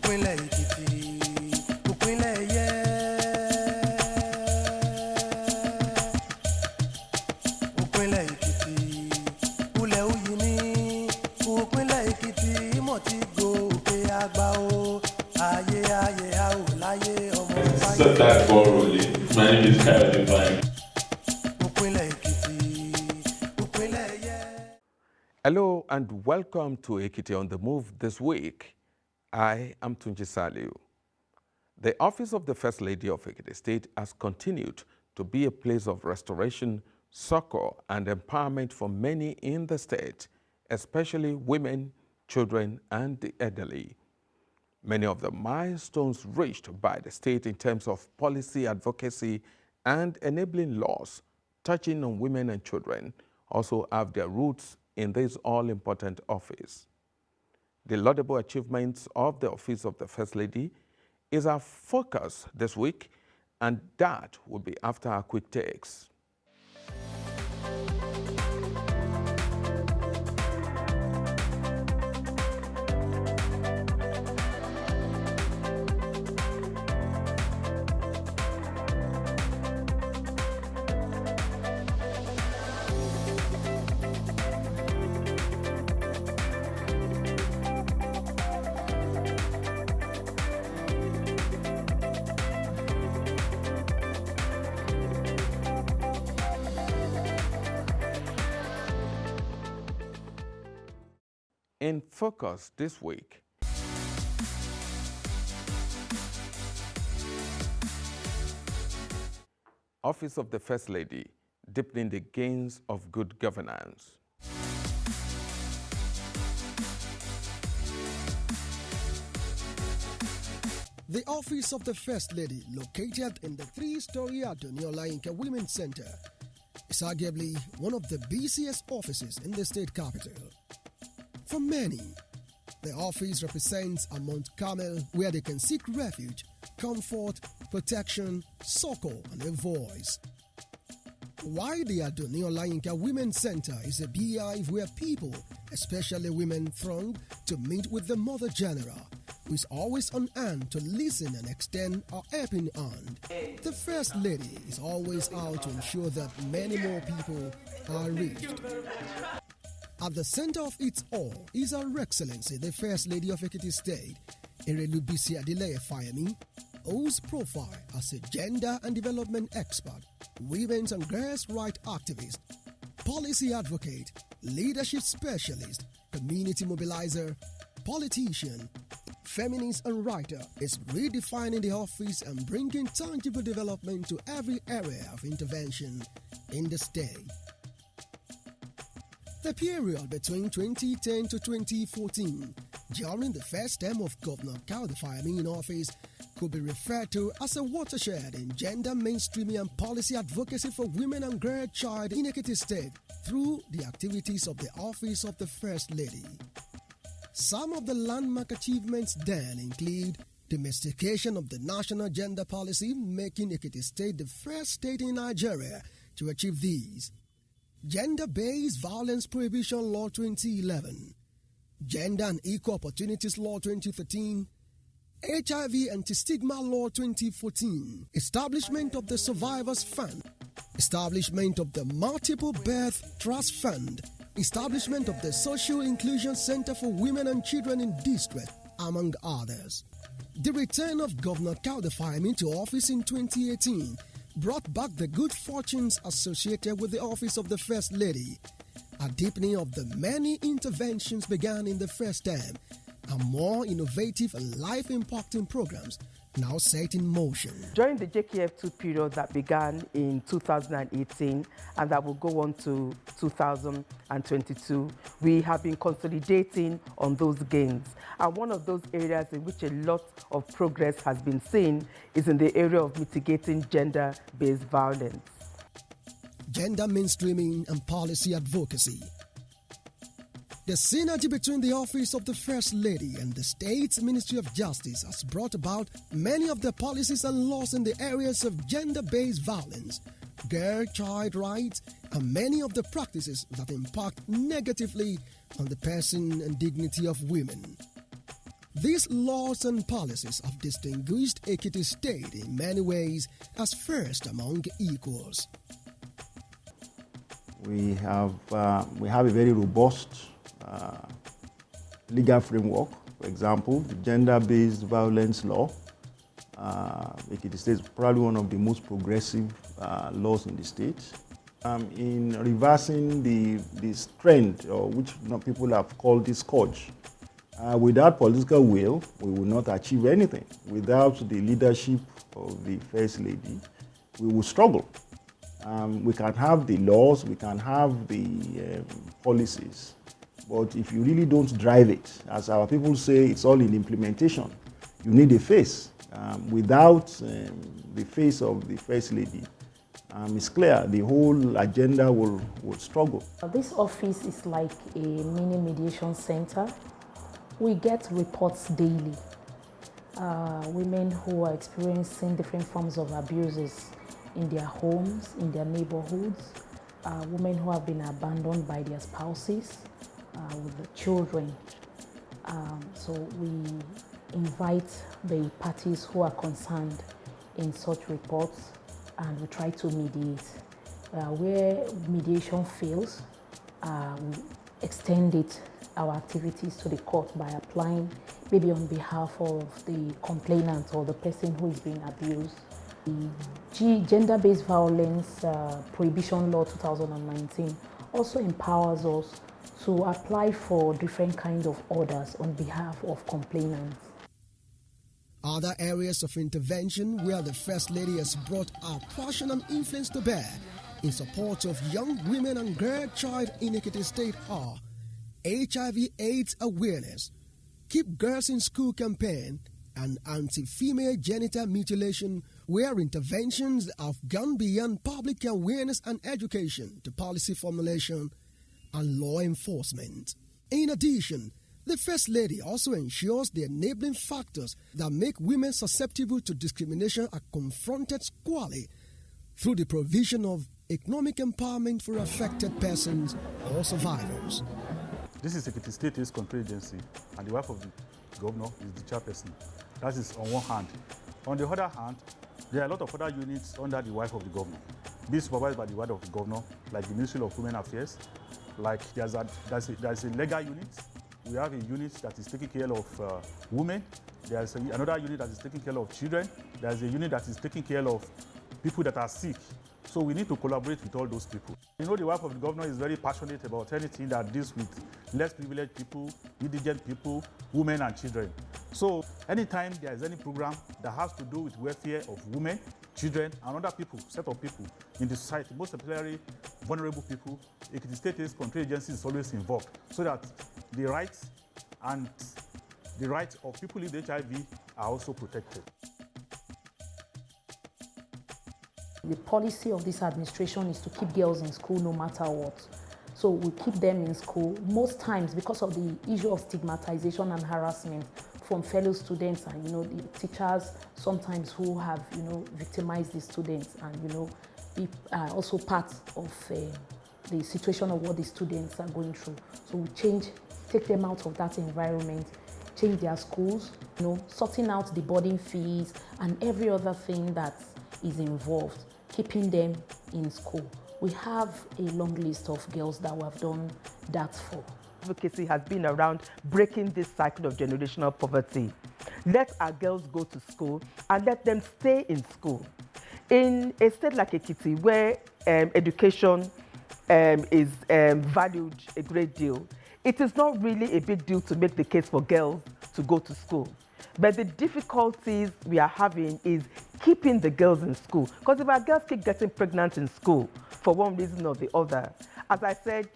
Ìpínlẹ̀ Èkìtì, ìpínlẹ̀ Ẹ̀yẹ́. Ìpínlẹ̀ Èkìtì, ulẹ̀ òyì ní. Ìpínlẹ̀ Èkìtì, ìmọ̀ ti gòkè àgbà o. Ayé ayé a ò láyé ọmọ fáyé. Set that ball rolling. My name is redefining. Ìpínlẹ̀ Èkìtì, ìpínlẹ̀ Ẹ̀yẹ́. Hello and welcome to Ekiti On The Move this week. I am Ounje Arugbo. The office of the First Lady of Ekiti State has continued to be a place of restoration, succor, and empowerment for many in the state, especially women, children, and the elderly. Many of the milestones reached by the state in terms of policy advocacy and enabling laws touching on women and children also have their roots in this all-important office. The laudable achievements of the office of the First Lady is our focus this week, and that will be after our quick takes. In focus this week, Office of the First Lady, deepening the gains of good governance. The Office of the First Lady, located in the three-story Ekiti On The Move Women's Center, is arguably one of the busiest offices in the state capital. For many, the office represents a Mount Carmel where they can seek refuge, comfort, protection, succor, and a voice. Why the Ekiti On The Move Women's Center is a beehive where people, especially women, throng to meet with the Mother General, who is always on hand to listen and extend a helping hand. The First Lady is always out to ensure that many more people are reached. At the center of it all is Her Excellency, the First Lady of Ekiti State, Erelu Bisi Adeleye-Fayemi, whose profile as a gender and development expert, women's and girls' rights activist, policy advocate, leadership specialist, community mobilizer, politician, feminist and writer is redefining the office and bringing tangible development to every area of intervention in the state. The period between 2010 to 2014, during the first term of Governor Adeleye-Fayemi in office, could be referred to as a watershed in gender mainstreaming and policy advocacy for women and girl child in Ekiti State through the activities of the Office of the First Lady. Some of the landmark achievements then include domestication of the national gender policy, making Ekiti State the first state in Nigeria to achieve these. Gender-Based Violence Prohibition Law 2011, Gender and Equal Opportunities Law 2013, HIV Anti-Stigma Law 2014, establishment of the Survivors Fund, establishment of the Multiple Birth Trust Fund, establishment of the Social Inclusion Center for Women and Children in Distress, among others. The return of Governor Adeleye-Fayemi to office in 2018 brought back the good fortunes associated with the Office of the First Lady. A deepening of the many interventions began in the first term, and more innovative and life-impacting programs now set in motion. During the JKF2 period that began in 2018 and that will go on to 2022, we have been consolidating on those gains. And one of those areas in which a lot of progress has been seen is in the area of mitigating gender-based violence. Gender mainstreaming and policy advocacy. The synergy between the Office of the First Lady and the State's Ministry of Justice has brought about many of the policies and laws in the areas of gender-based violence, girl-child rights, and many of the practices that impact negatively on the person and dignity of women. These laws and policies have distinguished Ekiti State in many ways as first among equals. We have a very robust legal framework. For example, the gender-based violence law. Ekiti State is probably one of the most progressive laws in the state. In reversing this trend, which people have called this scourge, without political will, we will not achieve anything. Without the leadership of the First Lady, we will struggle. We can have the laws, we can have the policies, but if you really don't drive it, as our people say, it's all in implementation. You need a face. Without the face of the First Lady, it's clear the whole agenda will struggle. This office is like a mini mediation center. We get reports daily. Women who are experiencing different forms of abuses in their homes, in their neighborhoods, women who have been abandoned by their spouses, with the children. So we invite the parties who are concerned in such reports, and we try to mediate. Where mediation fails, we extend our activities to the court by applying, maybe on behalf of the complainant or the person who is being abused. The Gender-Based Violence Prohibition Law 2019 also empowers us to apply for different kinds of orders on behalf of complainants. Other areas of intervention where the First Lady has brought her passion and influence to bear in support of young women and girl child in Ekiti State are HIV/AIDS awareness, Keep Girls in School campaign, and anti-female genital mutilation, where interventions have gone beyond public awareness and education to policy formulation and law enforcement. In addition, the First Lady also ensures the enabling factors that make women susceptible to discrimination are confronted squarely through the provision of economic empowerment for affected persons or survivors. This is Ekiti State Control Agency, and the wife of the governor is the chairperson. That is on one hand. On the other hand, there are a lot of other units under the wife of the governor, being supervised by the wife of the governor, like the Ministry of Women Affairs. Like there's a legal unit. We have a unit that is taking care of women. There's another unit that is taking care of children. There's a unit that is taking care of people that are sick. So we need to collaborate with all those people. You know, the wife of the governor is very passionate about anything that deals with less privileged people, indigent people, women and children. So anytime there is any program that has to do with welfare of women, children and other people, set of people in the society, most especially vulnerable people, Ekiti State Control Agency is always involved so that the rights of people with HIV are also protected. The policy of this administration is to keep girls in school no matter what. So we keep them in school, most times because of the issue of stigmatization and harassment from fellow students and, the teachers sometimes who have, victimized the students and, be also part of the situation of what the students are going through. So we take them out of that environment, change their schools, sorting out the boarding fees and every other thing that is involved, keeping them in school. We have a long list of girls that we have done that for. Advocacy has been around breaking this cycle of generational poverty. Let our girls go to school and let them stay in school. In a state like Ekiti, where education is valued a great deal, it is not really a big deal to make the case for girls to go to school. But the difficulties we are having is keeping the girls in school. Because if our girls keep getting pregnant in school for one reason or the other, as I said,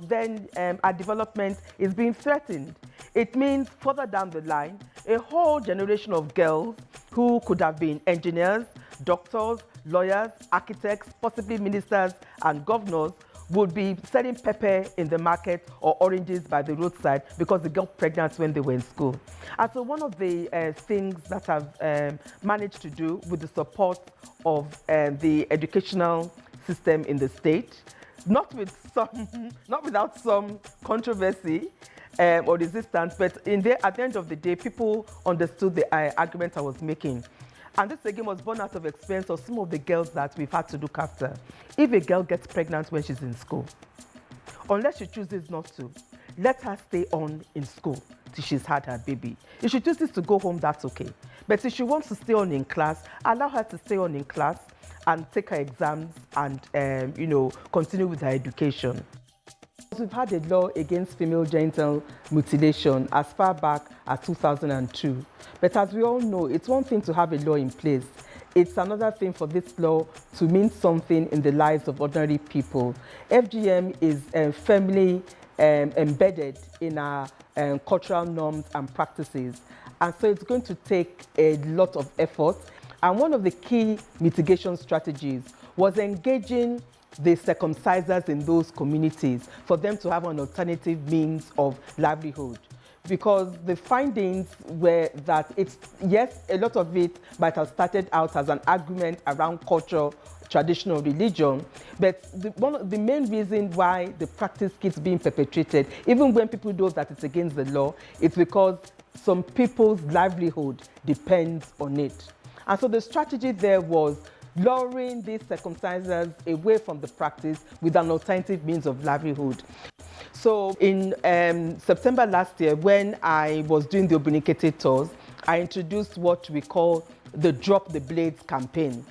then our development is being threatened. It means further down the line, a whole generation of girls who could have been engineers, doctors, lawyers, architects, possibly ministers and governors would be selling pepper in the market or oranges by the roadside because they got pregnant when they were in school. And so one of the things that I've managed to do with the support of the educational system in the state, not without some controversy, or resistance, but at the end of the day, people understood the argument I was making. And this again was born out of experience of some of the girls that we've had to look after. If a girl gets pregnant when she's in school, unless she chooses not to, let her stay on in school till she's had her baby. If she chooses to go home, that's okay. But if she wants to stay on in class, allow her to stay on in class and take her exams and, continue with her education. We've had a law against female genital mutilation as far back as 2002. But as we all know, it's one thing to have a law in place. It's another thing for this law to mean something in the lives of ordinary people. FGM is firmly embedded in our cultural norms and practices. And so it's going to take a lot of effort. And one of the key mitigation strategies was engaging the circumcisers in those communities for them to have an alternative means of livelihood. Because the findings were that yes, a lot of it might have started out as an argument around culture, traditional religion, but the main reason why the practice keeps being perpetrated, even when people know that it's against the law, it's because some people's livelihood depends on it. And so the strategy there was luring these circumcisers away from the practice with an alternative means of livelihood. So in September last year, when I was doing the Obinrin Kete Tours, I introduced what we call the Drop the Blades campaign.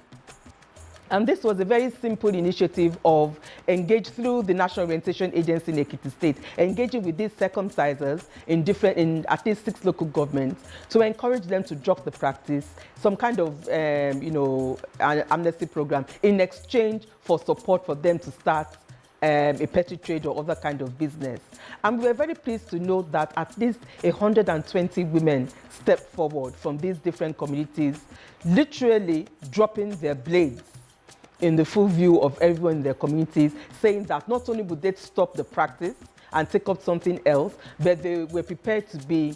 And this was a very simple initiative of engage through the National Orientation Agency in Ekiti State, engaging with these circumcisers in at least 6 local governments to encourage them to drop the practice, some kind of an amnesty program in exchange for support for them to start a petty trade or other kind of business. And we were very pleased to note that at least 120 women stepped forward from these different communities, literally dropping their blades in the full view of everyone in their communities, saying that not only would they stop the practice and take up something else, but they were prepared to be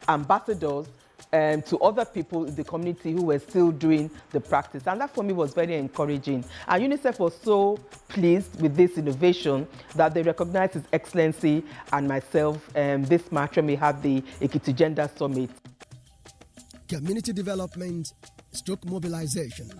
ambassadors to other people in the community who were still doing the practice. And that for me was very encouraging. And UNICEF was so pleased with this innovation that they recognized His Excellency and myself this March when we had the Ekiti Gender Summit. Community development, stroke mobilization.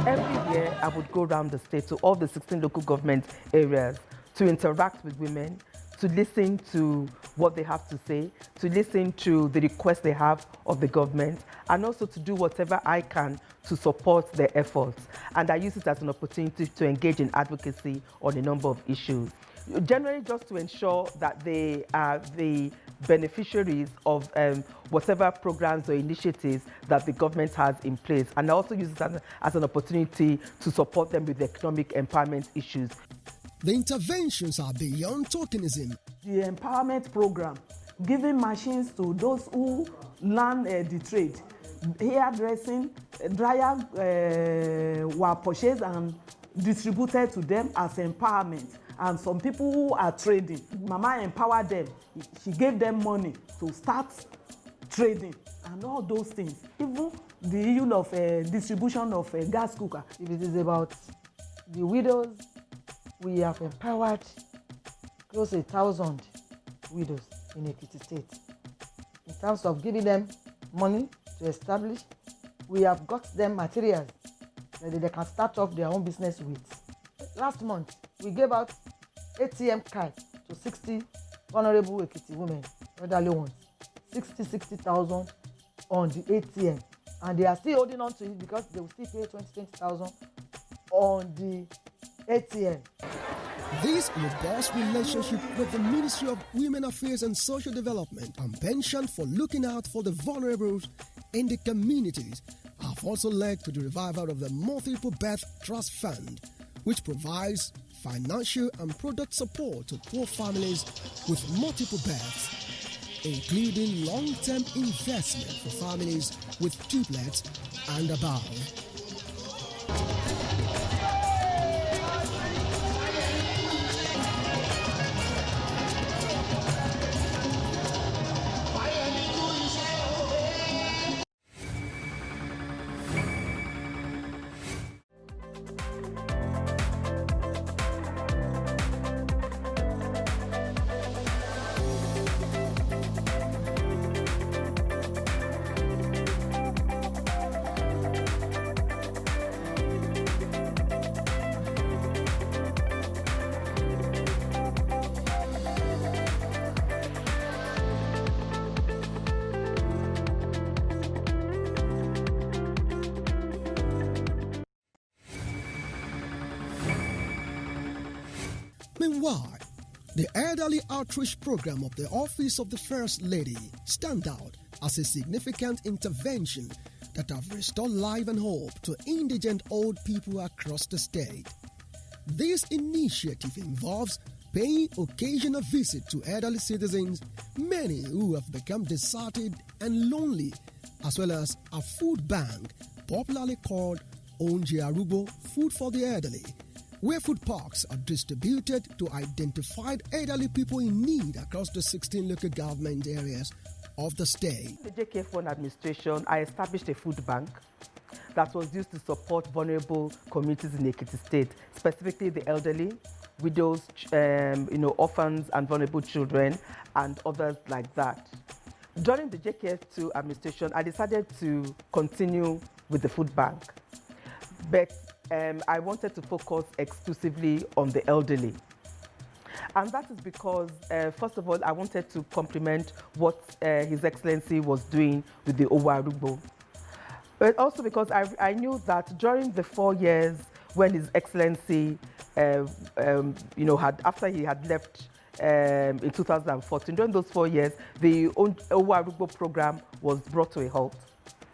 Every year, I would go around the state to all the 16 local government areas to interact with women, to listen to what they have to say, to listen to the requests they have of the government, and also to do whatever I can to support their efforts. And I use it as an opportunity to engage in advocacy on a number of issues. Generally, just to ensure that they are the beneficiaries of whatever programs or initiatives that the government has in place. And I also use it as an opportunity to support them with economic empowerment issues. The interventions are beyond tokenism. The empowerment program, giving machines to those who learn the trade. Hairdressing, dryer were purchased and distributed to them as empowerment. And some people who are trading, Mama empowered them. She gave them money to start trading and all those things. Even the issue of distribution of gas cooker. If it is about the widows, we have empowered close to 1,000 widows in Ekiti State. In terms of giving them money to establish, we have got them materials that they can start off their own business with. Last month, we gave out ATM card to 60 vulnerable Ekiti women, elderly ones, 60,000 on the ATM. And they are still holding on to it because they will still pay 20,000 on the ATM. This robust relationship with the Ministry of Women Affairs and Social Development and pension for looking out for the vulnerable in the communities have also led to the revival of the Multiple Birth Trust Fund, which provides financial and product support to poor families with multiple births, including long-term investment for families with triplets and above. why the elderly outreach program of the Office of the First Lady stand out as a significant intervention that have restored life and hope to indigent old people across the state. This initiative involves paying occasional visits to elderly citizens, many who have become deserted and lonely, as well as a food bank popularly called Ounje Arugbo, Food for the Elderly, where food packs are distributed to identified elderly people in need across the 16 local government areas of the state. The JK4 administration, I established a food bank that was used to support vulnerable communities in Ekiti State, specifically the elderly, widows, orphans and vulnerable children, and others like that. During the JKF2 administration, I decided to continue with the food bank, but I wanted to focus exclusively on the elderly. And that is because, first of all, I wanted to complement what His Excellency was doing with the Ounje Arugbo. But also because I knew that during the 4 years when His Excellency, after he had left in 2014, during those 4 years, the Ounje Arugbo program was brought to a halt.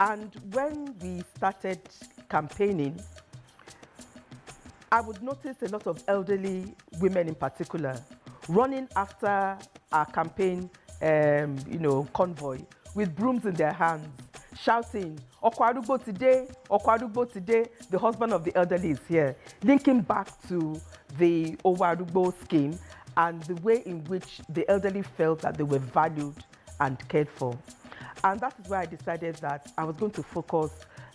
And when we started campaigning, I would notice a lot of elderly women in particular running after our campaign convoy with brooms in their hands, shouting, "Okwa Arugbo today, Okwa Arugbo today, the husband of the elderly is here," linking back to the Ounje Arugbo scheme and the way in which the elderly felt that they were valued and cared for. And that is why I decided that I was going to focus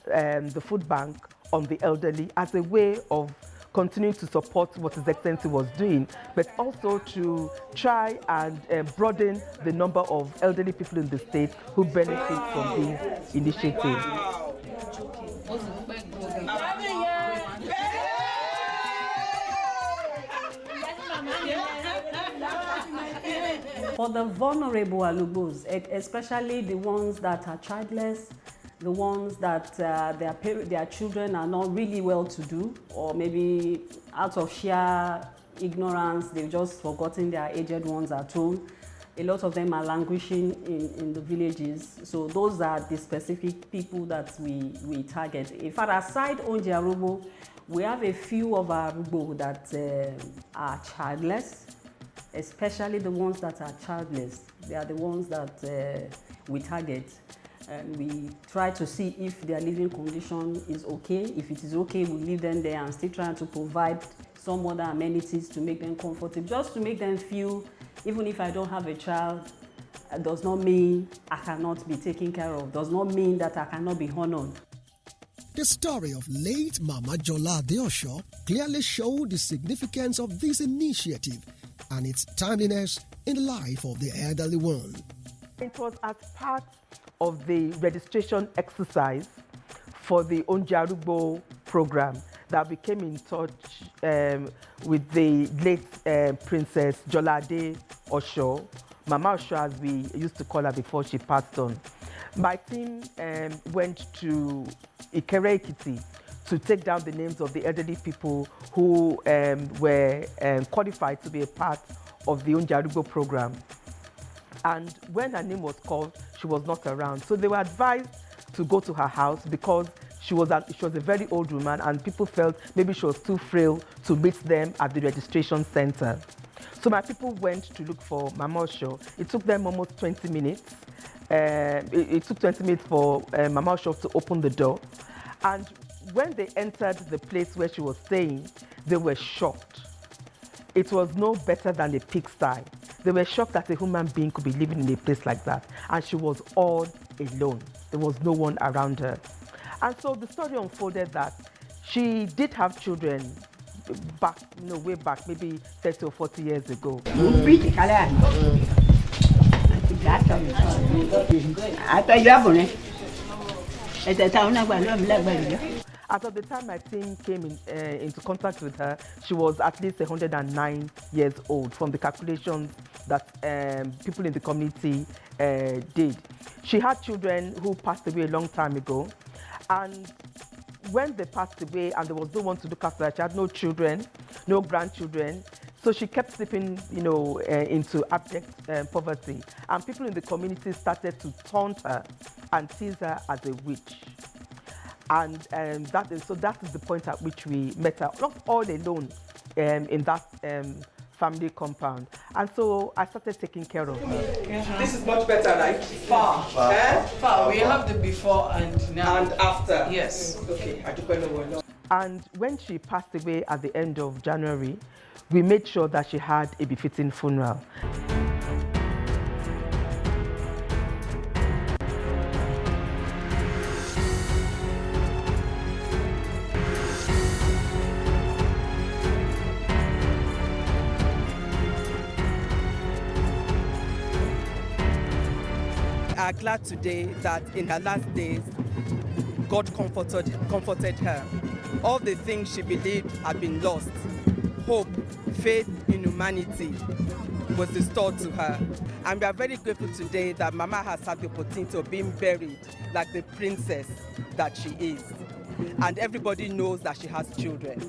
the food bank on the elderly as a way of continuing to support what His Excellency was doing, but also to try and broaden the number of elderly people in the state who benefit from this initiative. For the vulnerable Alugbos, especially the ones that are childless, the ones that their children are not really well-to-do, or maybe out of sheer ignorance, they've just forgotten their aged ones at home. A lot of them are languishing in the villages. So those are the specific people that we target. In fact, aside Ounje Arugbo, we have a few of our Arugbo that are childless, especially the ones that are childless. They are the ones that we target. And we try to see if their living condition is okay. If it is okay, we leave them there and still try to provide some other amenities to make them comfortable, just to make them feel, even if I don't have a child, it does not mean I cannot be taken care of, does not mean that I cannot be honored. The story of late Mama Jola Adeosho clearly showed the significance of this initiative and its timeliness in the life of the elderly one. It was as part of the registration exercise for the Ounje Arugbo program that we came in touch with the late Princess Jola Adeosho, Mama Osho as we used to call her before she passed on. My team went to Ikere Ekiti to take down the names of the elderly people who were qualified to be a part of the Ounje Arugbo program. And when her name was called, she was not around. So they were advised to go to her house because she was a very old woman and people felt maybe she was too frail to meet them at the registration center. So my people went to look for Mama Osho. It took them almost 20 minutes. It took 20 minutes for Mama Osho to open the door. And when they entered the place where she was staying, they were shocked. It was no better than a pigsty. They were shocked that a human being could be living in a place like that. And she was all alone. There was no one around her. And so the story unfolded that she did have children back, way back, maybe 30 or 40 years ago. As of the time my team came into contact with her, she was at least 109 years old from the calculations that people in the community did. She had children who passed away a long time ago, and when they passed away and there was no one to look after her, she had no children, no grandchildren. So she kept slipping, into abject poverty. And people in the community started to taunt her and tease her as a witch. And that is the point at which we met her, not all alone in that family compound. And so I started taking care of her. This is much better, right? Far. We have the before and now. And after. Yes. Okay. And when she passed away at the end of January, we made sure that she had a befitting funeral. We are glad today that in her last days, God comforted her. All the things she believed had been lost, hope, faith in humanity, was restored to her. And we are very grateful today that Mama has had the opportunity of being buried like the princess that she is. And everybody knows that she has children.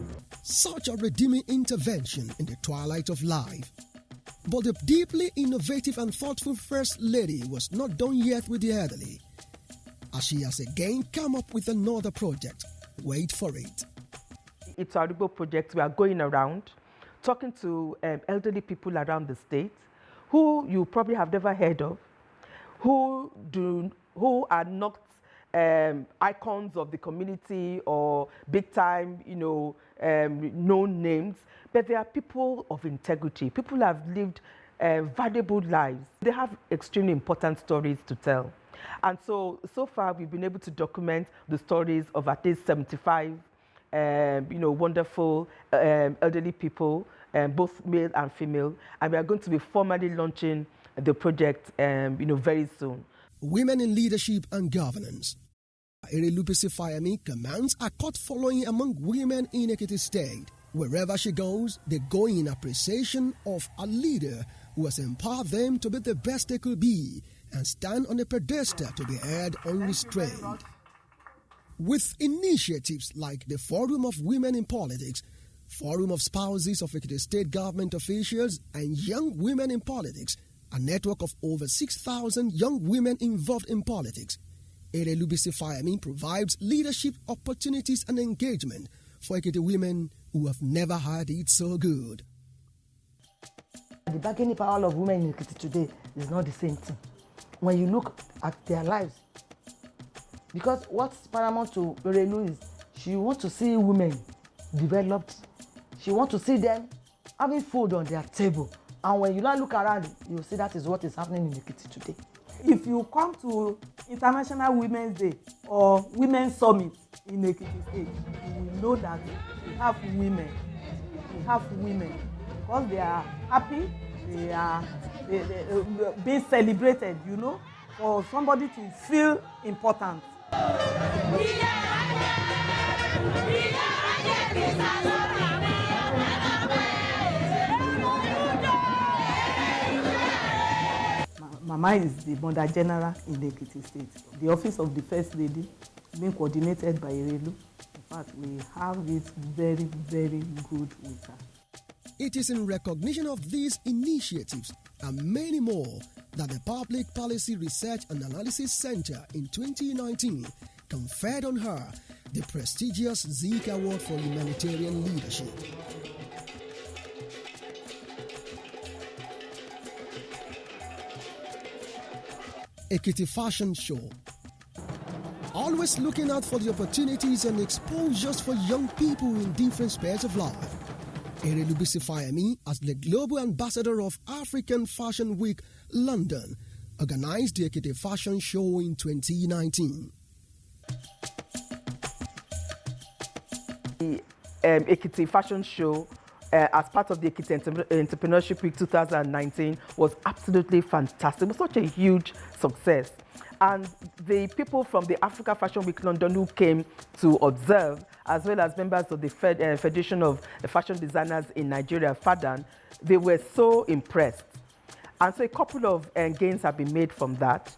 Such a redeeming intervention in the twilight of life. But the deeply innovative and thoughtful First Lady was not done yet with the elderly, as she has again come up with another project. Wait for it. Itan Arugbo project, we are going around talking to elderly people around the state who you probably have never heard of, who are not icons of the community or big time, known names, but they are people of integrity. People have lived valuable lives. They have extremely important stories to tell. And so far we've been able to document the stories of at least 75 wonderful elderly people, both male and female. And we are going to be formally launching the project very soon. Women in leadership and governance. Erelu Bisi Adeleye-Fayemi commands a cult following among women in Ekiti State. Wherever she goes, they go in appreciation of a leader who has empowered them to be the best they could be and stand on a pedestal to be heard unrestrained. With initiatives like the Forum of Women in Politics, Forum of Spouses of Ekiti State government officials, and Young Women in Politics, a network of over 6,000 young women involved in politics, Erelu Bisi Adeleye-Fayemi provides leadership opportunities and engagement for Ekiti women who have never had it so good. The bargaining power of women in Ekiti today is not the same thing. When you look at their lives, because what's paramount to Erelu is she wants to see women developed. She wants to see them having food on their table. And when you now look around, you see that is what is happening in Ekiti today. If you come to International Women's Day or Women's Summit in Ekiti State, you will know that we have women. We have women because they are happy, they are being celebrated, for somebody to feel important. Mama is the Mother General in the Ekiti State. The office of the First Lady being coordinated by Erelu. In fact, we have it very, very good with her. It is in recognition of these initiatives and many more that the Public Policy Research and Analysis Center in 2019 conferred on her the prestigious Zik Award for Humanitarian Leadership. Ekiti Fashion Show. Always looking out for the opportunities and exposures for young people in different spheres of life. Erelu Bisi Adeleye-Fayemi, as the Global Ambassador of African Fashion Week, London, organized the Ekiti Fashion Show in 2019. The Ekiti Fashion Show, as part of the Ekiti Entrepreneurship Week 2019, was absolutely fantastic. It was such a huge success. And the people from the Africa Fashion Week London who came to observe, as well as members of the Federation of Fashion Designers in Nigeria, FADAN, they were so impressed. And so a couple of gains have been made from that.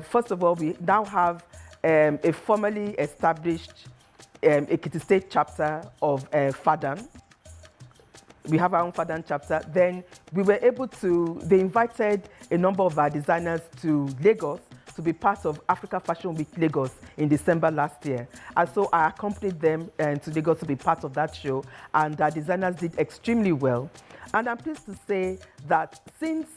First of all, we now have a formally established Ekiti State chapter of FADAN. We have our own Fadan chapter. Then we were able to, they invited a number of our designers to Lagos to be part of Africa Fashion Week Lagos in December last year. And so I accompanied them to Lagos to be part of that show, and our designers did extremely well. And I'm pleased to say that since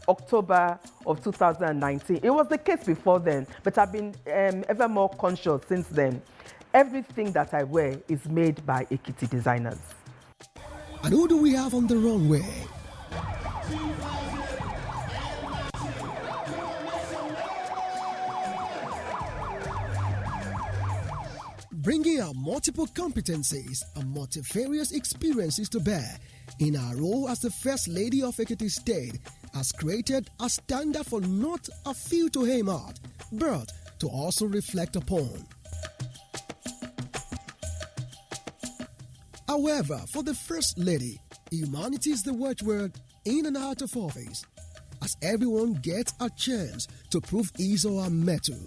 October of 2019, it was the case before then, but I've been ever more conscious since then. Everything that I wear is made by Ekiti designers. And who do we have on the runway? Bringing our multiple competencies and multifarious experiences to bear in our role as the First Lady of Ekiti State has created a standard for not a few to aim at, but to also reflect upon. However, for the First Lady, humanity is the watchword in and out of office, as everyone gets a chance to prove his or her mettle.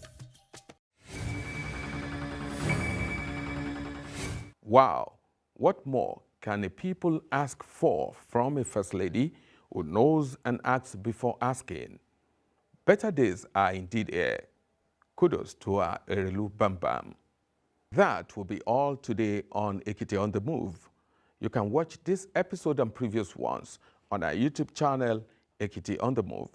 Wow, what more can a people ask for from a First Lady who knows and acts before asking? Better days are indeed here. Kudos to our Erelu Bambam. That will be all today on Ekiti On The Move. You can watch this episode and previous ones on our YouTube channel, Ekiti On The Move.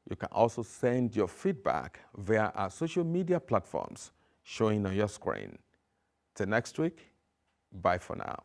You can also send your feedback via our social media platforms showing on your screen. Till next week, bye for now.